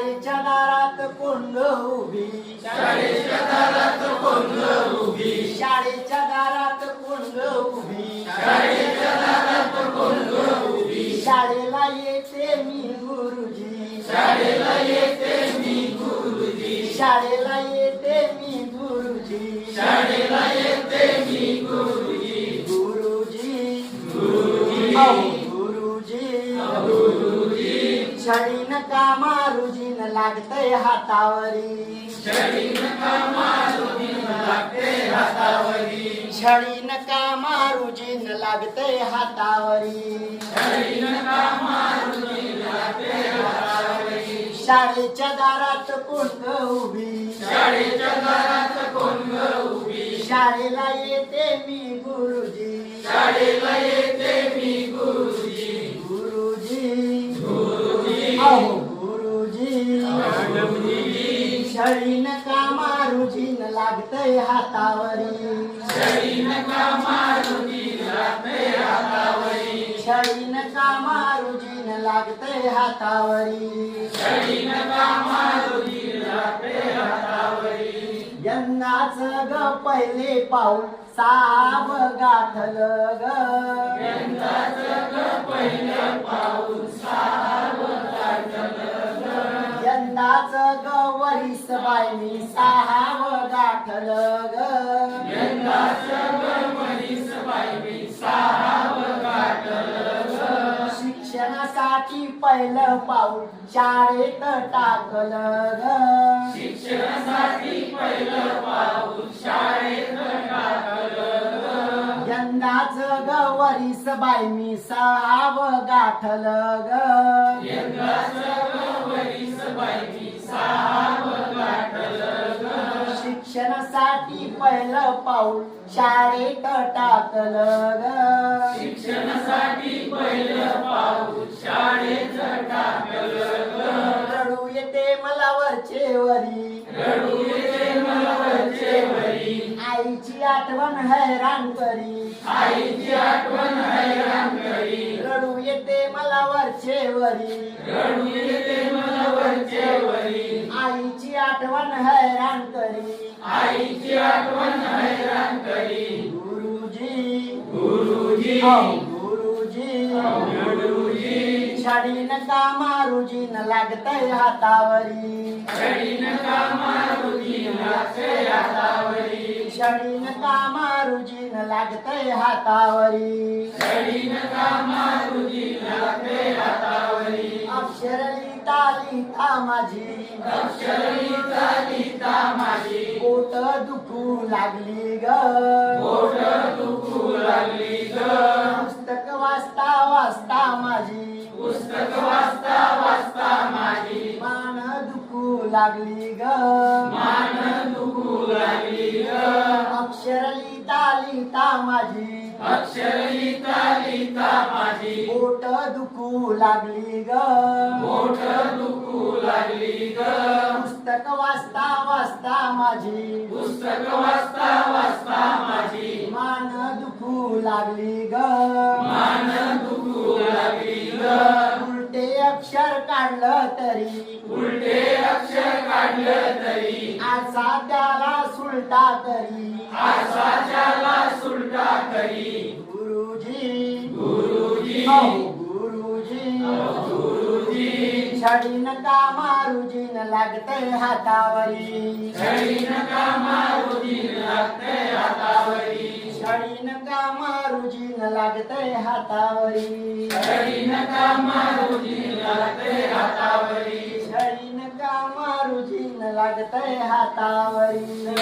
शाळेच्या दारात कोण ग उभी, शाळेच्या दारात कोण ग उभी, शाळेच्या दारात कोण ग उभी, शाळेच्या दारात कोण ग उभी, शाळेला येते मी गुरुजी, शाळेला येते मी गुरुजी, शाळेला येते मी गुरुजी, शाळेला येते मी गुरुजी, गुरुजी गुरुजी, गुरुजी, गुरुजी, छडी नका मारुजीन लागतय हातावरी, छडी नका मारुजीन लागते हातावरी, छडी नका मारुजीन लागतय हातावरी, छडी नका मारुजीन लागते हातावरी, शाळेच्या दारात कोण ग उभी, शाळेच्या दारात कोण ग उभी, शाळेला येते मी गुरुजी, शाळेला येते मी गुरुजी, गुरुजी, गुरुजी, गुरुजी, गुरुजी, छडी नका मारुजीन लागतय हातावरी, छडी नका मारुजीन लागते हातावरी, छडी नका मारुजीन लागतय हातावरी, छडी नका मारुजीन लागते हातावरी, यंदाच ग पहिले पाऊल साब गाठल ग, यंदाचं ग पहिलं पाऊल सावं गाठलं ग, यंदाच ग वरीस बाई मी साहाव गाठल ग, यंदाचं ग मनीस बाई मी सावं गाठलं ग, शिक्षणासाठी पहिलं पाऊल शाळेत टाकलं ग, शिक्षणासाठी पहिलं पाऊल शाळेत टाकलं ग, यंदाच ग वरीस बाई मी साहाव गाठल ग, यंदाचं ग मनीस बाई मी सावं गाठलं ग, शिक्षणासाठी पहिलं पाऊल शाळेत टाकलं ग, शिक्षणासाठी पहिलं पाऊल शाळेत टाकलं ग, रडू येते मला वरचे वरी, रडू येते मला वरचे वरी, आईची आठवण हैराण करी, आईची आठवण हैराण करी, रडू येते मला वरचे वरी, रडू येते मला वरचे वरी, आईची आठवण हैराण करी, आईची आठवण हैराण करी, गुरुजी, गुरुजी, गुरुजी, गुरुजी, छडी नका मारुजीन लागतय हातावरी, छडी नका मारुजीन लागते हातावरी, छडी नका मारुजीन लागतय हातावरी, छडी नका मारुजीन लागते हातावरी, अक्षर लिहिता लिहिता माझी अक्षर लिहिता लिहिता माझी पोट दुखू लागली ग, बोट दुखू लागली ग, पुस्तक वाचता वाचता माझी पुस्तक वाचता वाचता माझी मान दुखू लागली ग, मान दुखू लागली ग, अक्षर लिहिता लिहिता माझी अक्षर लिहिता लिहिता माझी पोट दुखू लागली ग, बोट दुखू लागली ग, पुस्तक वाचता वाचता माझी पुस्तक वाचता वाचता माझी मान दुखू लागली ग, मान दुखू लागली ग, उलटे अक्षर काढलं तरी उलटे अक्षर काढलं तरी आसा त्याला सुलटा करी, आसाच्याला सुलटा करी, गुरुजी, गुरुजी, गुरुजी, गुरुजी, छडी नका मारुजीन लागतय हातावरी, छडी नका मारुजीन लागते हातावरी, छडी नका मारुजीन लागतय हातावरी, छडी नका मारुजीन लागते हातावरी, छडी नका मारुजीन लागतय हातावरी,